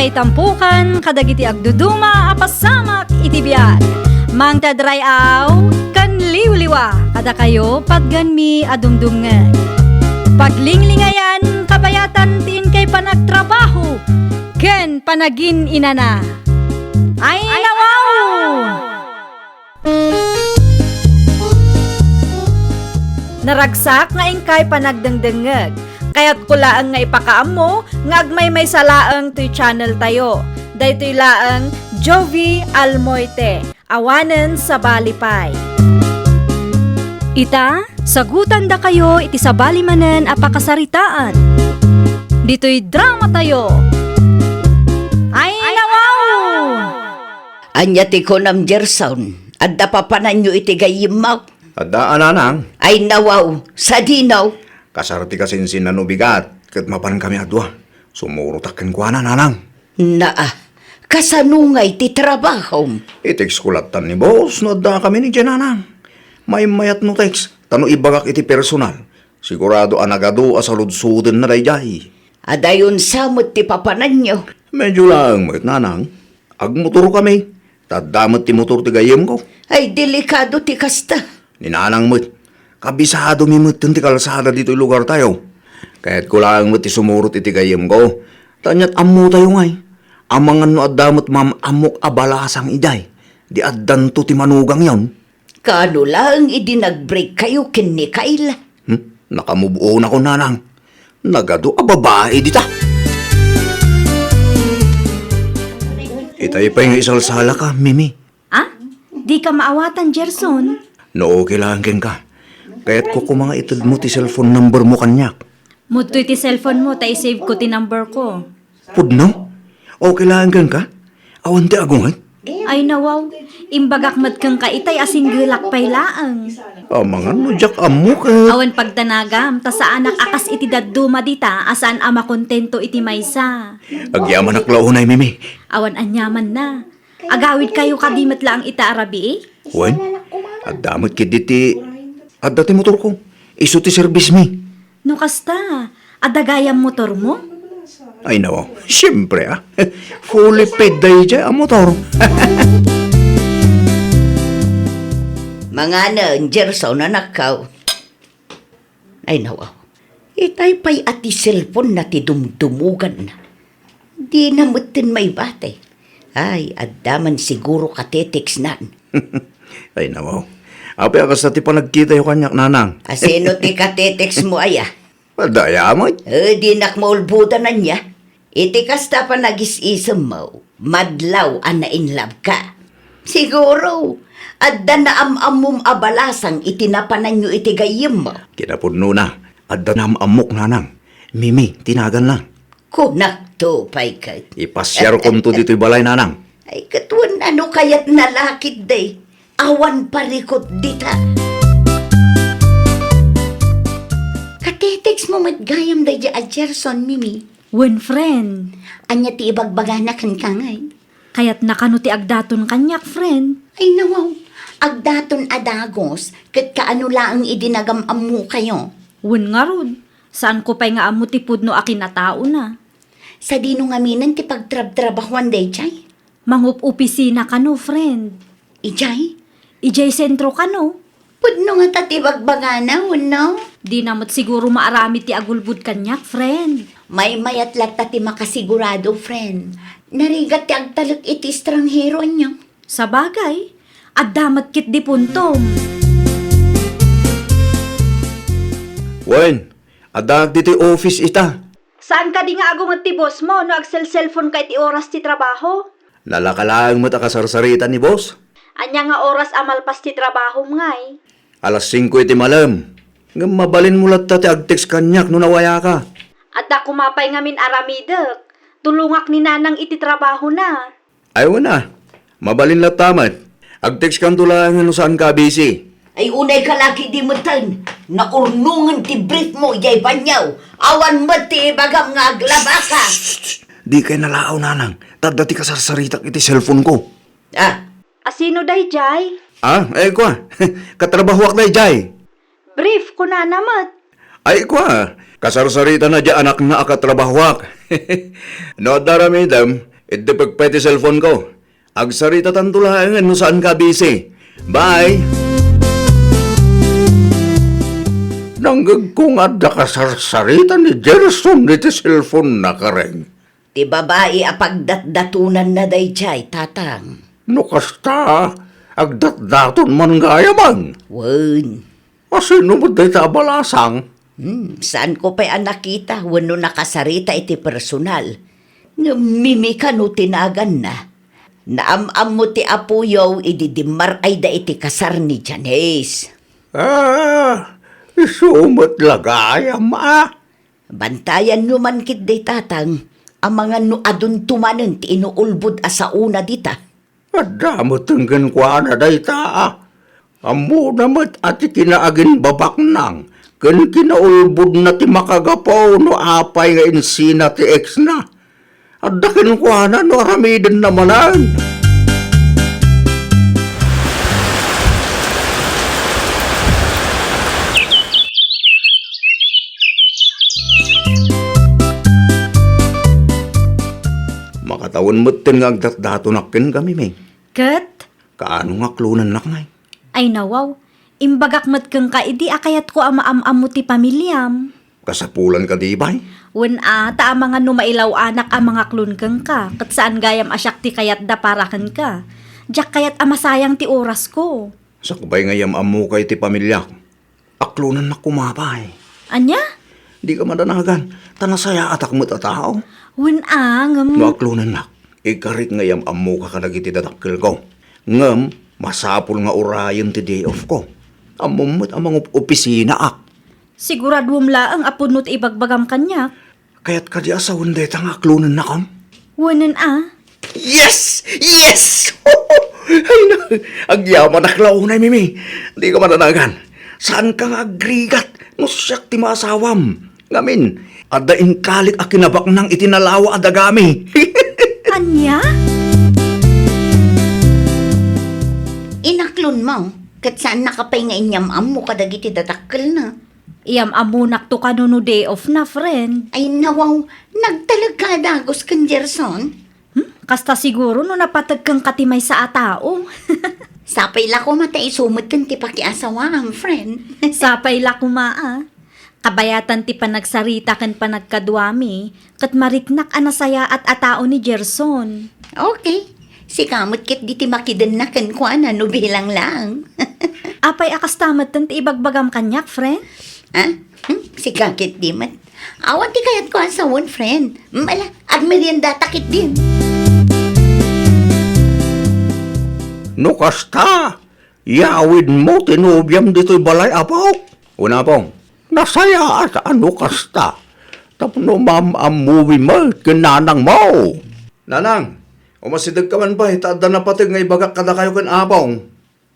kay tampukan, kadagiti agduduma, apasamak itibiyag. Mang tadray aw, kan liwliwa, kada kayo padganmi adumdumngay. Paglinglingayan, kabayatan tin kay panagtrabaho, ken panagin inana. Ay nawaw! Naragsak nga ingkay panagdengdengeg. Kaya't kulaang nga ipakaam mo, nga agmay may salaang to'y channel tayo. Daytoy laang Jovi Almoite, awanen sa balipay. Ita, sagutan da kayo iti sa balimanen apakasaritaan. Dito'y drama tayo. Ay nawaw! Anyati ko nam Gerson, adda papanan nyo iti gayimaw. Adda ananang, Ay nawaw, sa dinaw. kasarti kasinsin na nubigat, kat mapan kami adwa. Sumurutak kwa na nanang. Naa, kasanungay ti trabaho. Iteks kulatan ni boss, no adda kami ni Jananang. May mayat no text, tano ibagak iti personal. Sigurado anagado asaludsuden na dayjay. Adayon samot ti papanan nyo. Medyo lang, mayat nanang. Agmotor kami, tadamot ti motor ti gayem ko. Ay delikado ti kasta. Ninanang mo't, kabisado mi mo't ti kalsada dito'y lugar tayo. Kahit kulang mo't ti sumurot iti gayem ko, tanyat amu tayo ngay. Amangan no adamot mam amok abalasang iday. Di addan to ti manugang yon. Kano lang idinag-break kayo kin ni Kayla. Nakamubuo na ko nanang. Nagado a babae dita. Itay pa yung isalsala ka, Mimi. Ah? Di ka maawatan, Gerson? No, kailangan ka. Kaya't ko mga itad mo ti cellphone number mo kanyak. Mutoy ti cellphone mo, tay save ko ti number ko. Pudno? O kailangan ka? Awan ti agungay? Ay nawaw, imbagak mat kang kaitay asing gulak pay laang. Amangan mo, Jack, amo ka. Awan pagtanagam, ta sa anak akas iti daduma dita, asaan ama kontento iti maysa. Agyaman aklaunay, Mimi. Awan anyaman na. Agawid kayo kadimat lang ita arabi eh? Wen, adamot kit diti. Adda ti motor ko. Isu ti service mi. No kasta, adagayam motor mo? Ay nawa, siyempre fully paid day dyan ang motor. Mga Gerson na nakaw. Ay nawaw. Itay pa'y ati cellphone na ti dumdumugan na. Di na mutin may bate. Ay, addaman siguro kateteks nan. Ay nawa. Ape akas na ti panagkita yung kanyak nanang. Asino ti kateteks mo aya? Daya mo. Di nakmaulbudan na niya. Iti kasta pa nagis-isam mo. Madlaw an na in love ka. Siguro, adda na amamum abalasang itinapanan nyo iti gayim mo. Kinapudno na. Adda na amok nanang. Mimi, tinagan lang. Kunak to, pay ka. Ipasyar ko to dito'y balay nanang. Ay, katuan ano kaya't nalakid day. Awan parikot dita. Kateteks mo matgayam day a Gerson, Mimi. When friend, Anya ti ibagbagana kan kangay. kaya't nakano ti agdaton kanyak friend. Ay nawaw, agdaton adagos, kat kaano laang idinagam amu kayo. When nga rod, saan ko pa'y nga amo tipod no akin na tao na? Sa dino nga minan ti pagtrab-trabahuan day, Jay. Mangup opisina ka no friend. Ijay, Ijay sentro ka no? pudno nga tati bagbagana, no? Di namot siguro maarami ti agulbud kanyak friend. May mayat lata ti makasigurado, friend. Narigat ti agtalak iti estranghero niyo. Sa bagay, addamat kit di puntom. Wen, adag dito'y office ita. Saan ka di nga agungot ti boss mo no agsel-cellphone ka iti oras ti trabaho? Nalakalaang mo takasarsarita ni boss. Anya nga oras amalpas ti trabaho ngay. Alas 5 iti malam. Nga mabalin mo latta ti agtext kanyak no nawaya ka. At da kumapay nga min aramidek. Tulungak ni nanang iti trabaho na. Ayaw na. Mabalin latamat. Agtext kan tulang no saan ka busy. Ay unay kalaki di mutan. Naurnungan ti brief mo, yay banyaw. Awan mo ti bagam nga aglaba ka. Di kay nalaaw nanang. Tadda ti kasarsaritak iti cellphone ko. Ah, Asino day, Jay? Kwa. Katrabahuak na jay. Brief ko na namat. Ay, kwa. Kasarsarita na dya anak na akatrabahuak. No, daramidam. Ito pagpwede cellphone ko. Agsarita tantulahangan no saan ka busy. Bye! Nanggag ko nga da kasarsarita ni Gerson dito cellphone na kareng. Ti babae apagdatdatunan na day chay, tatang. No kasta, agdat-daton man gaya man. Wen. Asino mo day tabalasang? Saan ko pa'y nakita wano nakasarita iti personal? Mimi ka no tinagan na. Naamam mo ti apuyaw ididimar ay da iti kasar ni Janice. Isumat lagayam Bantayan nyo man kit day tatang. Ang mga no adun tumanen ti inuulbud asa una dita. Adamot tenggan kwa na day taa. Amo namat ati kinaagin babak nang. Kan kinaulbud na ti makagapaw no apay nga insina ti ex na. Adakin kwa na no aramidin namanan. Makatawan mo't nga agdat-dato nakin kami, may. Kat? Kaano nga klunan na ngay? Ay nawaw, imbagak mat kang kaidi akayat ko amaam-am mo ti pamilyam. Kasapulan ka di ba? Wen ta mga numailaw anak ang mga klon kang ka, kat saan gayam asyak ti kayat da parakan ka. Diyak kayat amasayang ti oras ko. Sakbay ngayam amo kay ti pamilya. Aklunan na kumapay. Anya? Di ka madanagan. Tanasaya atak mo't atao. Wen No aklunan na. Ikarit ngayam amo ka kanagiti dadakil ko. Ngam, masapul nga orayan ti day off ko. Amom mo't amang opisina ak. Siguradwom laang apunot ibagbagam kanya. Kaya't ka di asawin deta nga aklunan na kam. Wanan Yes! Yes! Ay na, agyaman aklaw na mimi. Di ka mananagan. Saan ka nga agrigat? No siyak ti masawam. Ngamin, adain kalik a kinabak nang itinalawa adagami. Anya? Inaklon mo, kat saan nakapay nga inyam-am mo kadagiti datakkel na. Iyam amunak to kanuno day off na, friend. Ay nawaw, nagtalag ka dagos kan Gerson. Kasta siguro no napatag kang katimay sa atao. Sapay la ko matay sumot kan ti pakiasawam, friend. Sapay la kumaa. Kabayatan ti panagsarita kan panagkadwami, kat mariknak anasaya at atao ni Gerson. Okay, si kamot kit di ti makidan na kan kwa na no bilang lang. Apay akastamat tan ti ibagbagam kanyak, friend? Ha? Si kakit di man. Awan ti kayat ko asawon, friend. Mala, agmerienda takit din. No kasta, yawid mo tinubyam dito'y balay apaw. Una pong, nasaya at ano kasta. Tapno mamamuwi mo, kinanang mo. Nanang, umasidag ka man ba, itaada na pati nga ibagak kada kayo kan apong.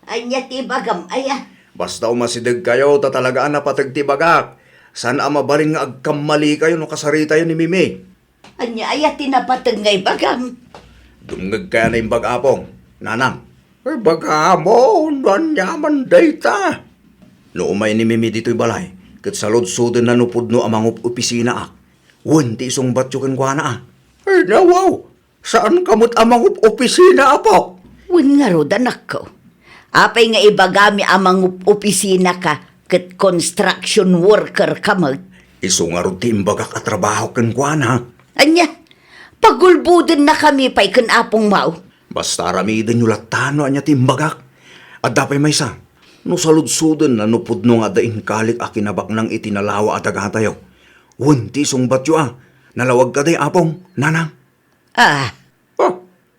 Anya ti bagam, aya. Basta umasidag kayo, tatalagaan na patag ti bagak. San mabalin nga agkamali kayo no kasarita yun ni Mimi. Anya aya tinapatag ngay bagam. Dumgag kaya na yung bag-apong. Nanang, ay baga mo, nanyaman dayta. No umay ni Mimi dito'y balay, kat salod-sudin na nupod no amang opisina ak. Wanti isong batyo kan kwa na Ay nawaw, saan kamot amang opisina apo? Wen nga rod anak ko. Apay nga ibagami amang opisina ka kat construction worker ka mag. Iso nga ron ti imbagak at trabaho kan kwa na. Anya, pagulbudin na kami pa'y kan apong mau. Basta ramidin nyo latano anya ti imbagak. At dapay may sa, no salud-sudin na nupod no nga dain kalik a kinabak ng itinalawa at agatayo. Wanti isong batyo nalawag ka day apong, nanang.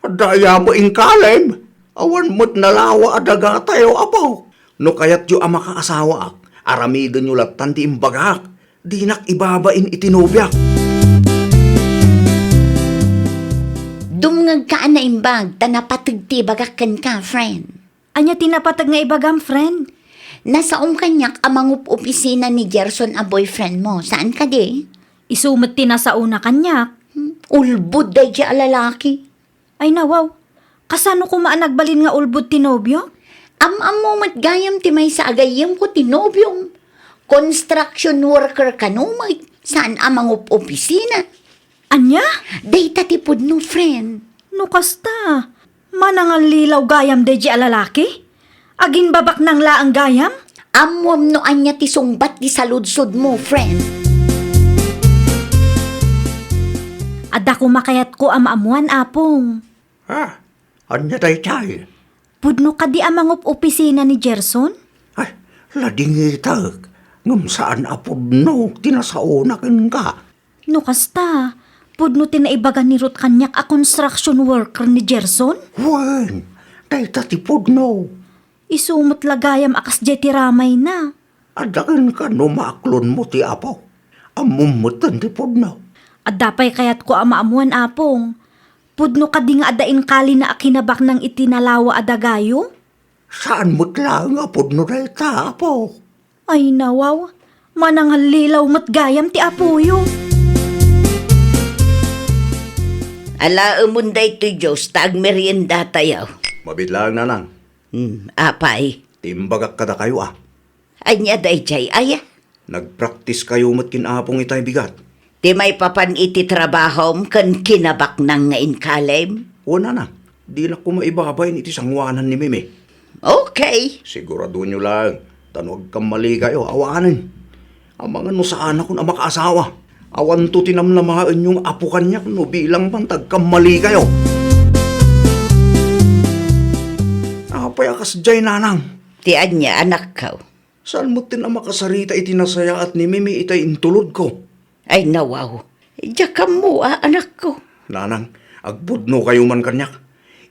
Daya mo inkalem. Awan mo't nalawa adaga tayo, apo. No kayat yu ang makaasawa ak, aramidon yu latan ti imbagak. Di nak ibabain itinubyak. Dumngag ka na imbag, tanapatag ti bagakan ka, friend. Anya tinapatag nga ibagam, friend? Nasaong kanyak amang opisina ni Gerson a boyfriend mo. Saan ka di? Isumot tinasa una kanyak. Ulbud day di alalaki. Ay nawaw, kasano ko maanagbalin nga ulbud tinobyo? Am mo matgayam ti may sa agayam ko tinobyong. Construction worker ka no, saan amang opisina? Anya? Dayta ti pudno, friend. No kasta. Manangal lilaw gayam deji alalaki? Agin babak nang laang gayam? Amwam no anya ti sungbat di saludsod mo, friend. Adda ko makayat ko amaamuan apong. Ha? Anya day chay? Pudno ka di amangup opisina ni Gerson? Ay, ladingitag. Ngam saan apudno, tinasaunakin ka. No kasta. Pudno tinaibagan ni Ruth kanyak a construction worker ni Gerson? Wen, dayta ti pudno. Isumot lagayam akas jeti ramay na. Adakan ka no maaklon mo ti apo. Amumutan ti pudno. Adapay kayat ko amaamuan apong. Pudno ka di nga adain kali na akinabak ng itinalawa adagayo? Saan mo't lang apudno dayta apo? Ay nawaw, manangal lilaw mat gayam ti apuyo. Ala umunday to Diyos, tag merienda tayaw. Mabitlang nanang. Apay. Timbagak kada kayo Anya day chay, aya. Nagpraktis kayo mat kinapong itay bigat. Ti may papan iti trabahom kan kinabak nang nga inkalem. O nanang, di na ko maibabay iti sangwanan ni Mimi. Okay. Sigurado nyo lang, tanuag kang mali kayo, awanin. Ang mga no saan ako na makaasawa. Awan to tinamlamaan yung apo kanyak no bilang pantag kang mali kayo. Apay akas jay nanang. Ti anya anak ka. Saan mo tinamakasarita itinasaya at ni Mimi itay intulod ko? Ay nawaw. Diya ka mo anak ko. Nanang, agbudno kayo man kanyak.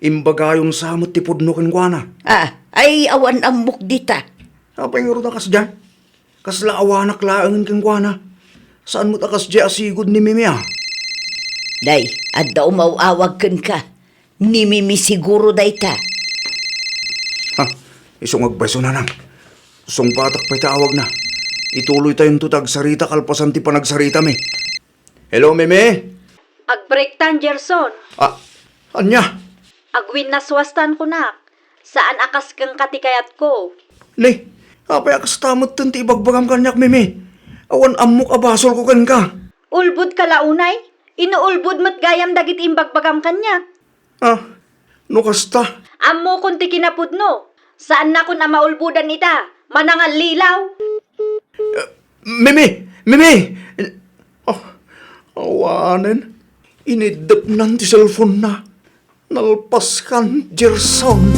Imbagayon sa amot ti pudno kenkwana. Ay awan amok dita. Apay nga rin akas dyan? Kasla awanak laangan kenkwana. Saan mo't akas dyan asigod ni Mimi Day, adda umawawag kan ka. Ni Mimi siguro day ta. Ha, isong agbayso nanang. Isong batak pa'y tawag na. Ituloy tayong tutag sarita kalpasan ti panagsarita mi. Hello, Mimi? Agbreak tan Gerson. Anya? Agwin na swastan ko nak. Saan akas kang katikayat ko? Ni, apay akas tamot tan ti ibagbagam kanyak, Mimi. Awan amok abasol ko kan ka. Ulbud ka launay? Inuulbud mat gayam dagit imbagbagam kanya. No kasta. Ammo kun ti kinapudno. Saan na kun maulbudan ita? Manangal lilaw? Mimi! Mimi! Awanin. Inidap nan ti cellphone na. Nalpas kan, Gerson.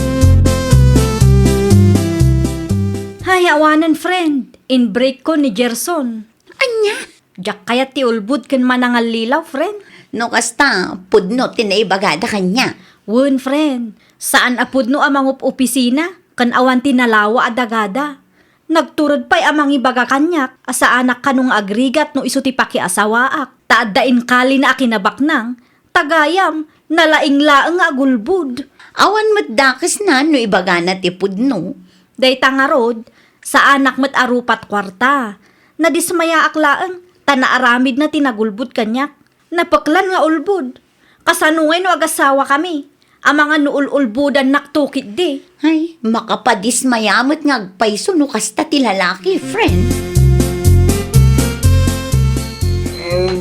Hay, awanan friend. In break ko ni Gerson. Anya? Diyak kaya ti ulbud kan manangal lilaw, friend. No kasta, pudno tinaibagada kanya. Wun, friend. Saan apudno amangup opisina? Kan awan tinalawa adagada. Nagturod pa'y amang ibaga kanyak. Asa anak kanong agrigat no iso ti pakiasawaak. Taaddain kali na akinabak nang. Tagayam, nalaing-laang agulbud. Awan matdakis na no ibagana ti pudno. Dayta nga rod, sa anak mat arupat kwarta. Nadismaya aklaang, tanaaramid na tinagulbud kanyak. Napaklan nga ulbud. Kasanungay no agasawa kami. Ang mga nuul-ulbudan naktukit di. Ay, makapadismayamot nga agpaiso no kasta ti lalaki, friend.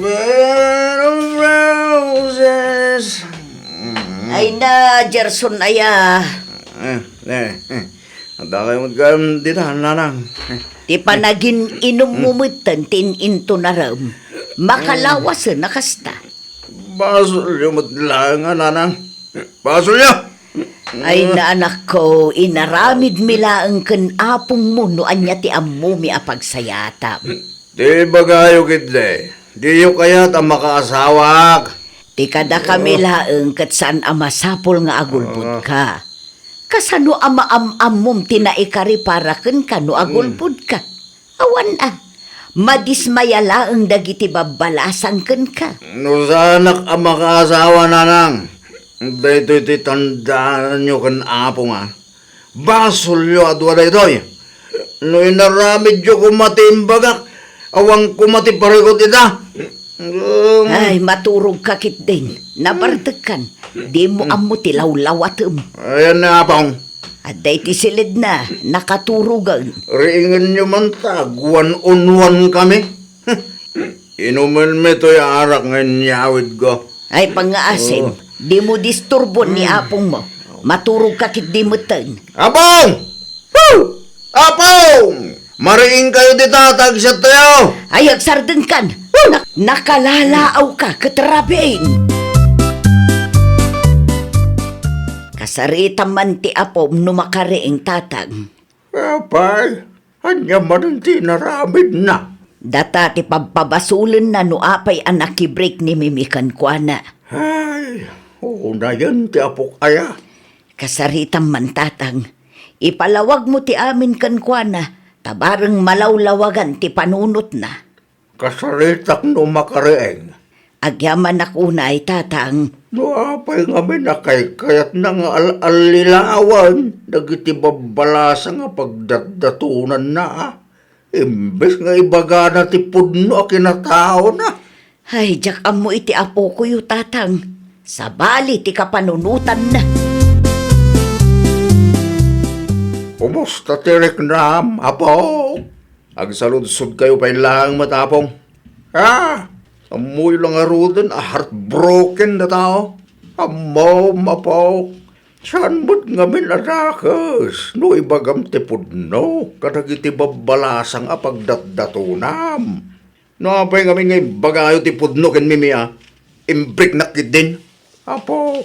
Bed of roses. Ay na, Gerson aya. Anda kayo magkam dito, nanang. Ti panagin inumumutan tin into naram. Makalawas na kasta. Basol yung matlangan, nanang. Basol niya! Ay na anak ko, inaramid milaang kan apong mo no anya ti ammo mi apagsayatam. Di ba kayo kitde? Di yung kayat ang makaasawak. Ti kada kami laang kat saan amasapol nga agulbud ka. Kasano amaam-amom tinaikari para ken ka no agulbud ka. Awan madismaya laang dagiti babalasan ken ka. No sanak ang makaasawa, nanang. Dito iti tandaan nyo kan apo nga. Basol yo adwa daytoy. No inaramid yo kumatimbagak. Awang kumati parigot ita. Ay, maturog kakit din. Nabartekan. Di mo amo tilawlawatem. Ayan na apong. Aday ti silid na, nakaturugan. Ringan nyo man tag, one on one kami. Inuman mo ito yung arak ngayon yawid ko. Ay pangaasim, di mo disturbo ni apong mo. Maturog ka kit di mo ten. Apong! Woo! Apong! Mariing kayo di tatag sa tayo! Ay agsardengkan, nakalalaaw ka katrabiin. Kasarita man ti apom no makariing tatag. Apay, anya man ang tinaramid na. Data ti pagpabasulan na no apay anak break ni Mimikan Kuana. Ay, una yan ti apok aya. Kasaritam man tatang, ipalawag mo ti amin kan Kuana, tabarang malawlawagan ti panunot na. Kasaritak no makariing. Agyaman akunay tatang, No apay nga may nakay-kayat na nga al-alilawan. Nagiti babalasa nga pagdatdatunan na. Imbes nga ibaga na ti pudno a kinatao na. ay jakam mo iti apo ko yu tatang, sabali ti kapanunutan na. Kumusta tirik nam, apo? Agsaludsod kayo pa lang matapong. Amoy lang arudan, heartbroken na tao. Amom, apo. Saan mo't ngamin adakas? No ibagam ti pudno, kadagiti babalasang apagdatdatunam. No apay ngamin ngay bagayo ti pudno ken mimia. Imbrik nakit din. Apo,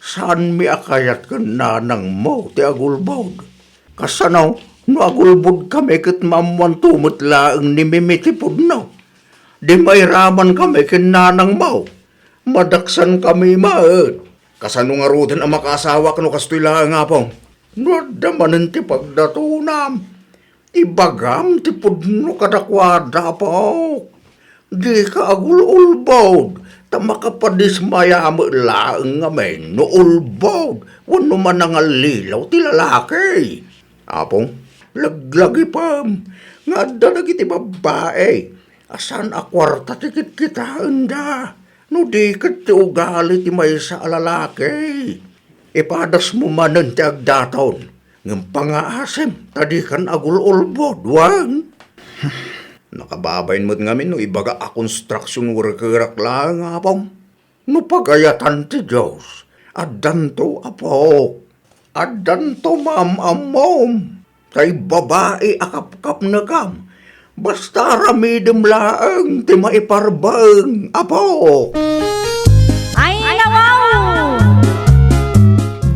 saan mi akayat ken nanang mo ti agulbog? Kasanaw, no agulbog kami ket mamuan tumot laeng ni mimi ti pudno. Di may raman kami ken nanang mo. Madaksan kami maet. Kasano nga rudan ang makaasawa kano kastoy lang nga pong. Nadamanan ti pagdatunam. Ibagam ti pudno kadakwada po. Di ka agul-ulbog. Tama ka pa dismaya mo laeng nga men. No ulbog. Wano man ang alilaw ti lalaki. Apong, laglagi pa. Nga dadag iti babae. Asan akwarta tikit kita anda. No di kat ti ugali ti may sa alalaki. Ipadas mo manan ti agdataon. Ng pangaasem, tadi kan agul-ulbod, wang. Nakababayin mo't ngamin no ibaga a construction worker lang apong. No pagayatan ti Diyos. Adanto apo. Adanto amom. Kay babae akap-kap na kam. Basta ramidem laang ti maiparbang, apo. Ay, nawaw!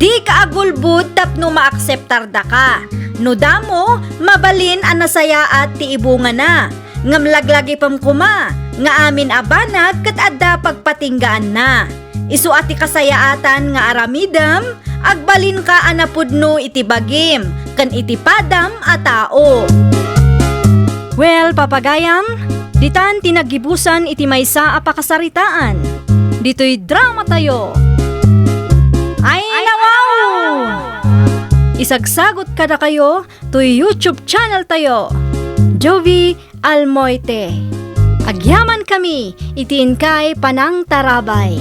Di ka agulbud tapno maakseptar da ka. No damo, mabalin ang nasaya at ti ibunga na. Ngamlaglagi pam kuma, nga amin abanag kat adda pagpatinggaan na. Isu ati kasayaatan nga aramidam, agbalin ka anapudno iti bagim, kan iti padam a tao. Well, papagayam, ditan tinagibusan iti maysa a pakasaritaan. Dito'y drama tayo. Ay, nawaw! Isagsagot kada kayo to YouTube channel tayo. Jovi Almoite. Agyaman kami, itiin kay Panang Tarabay.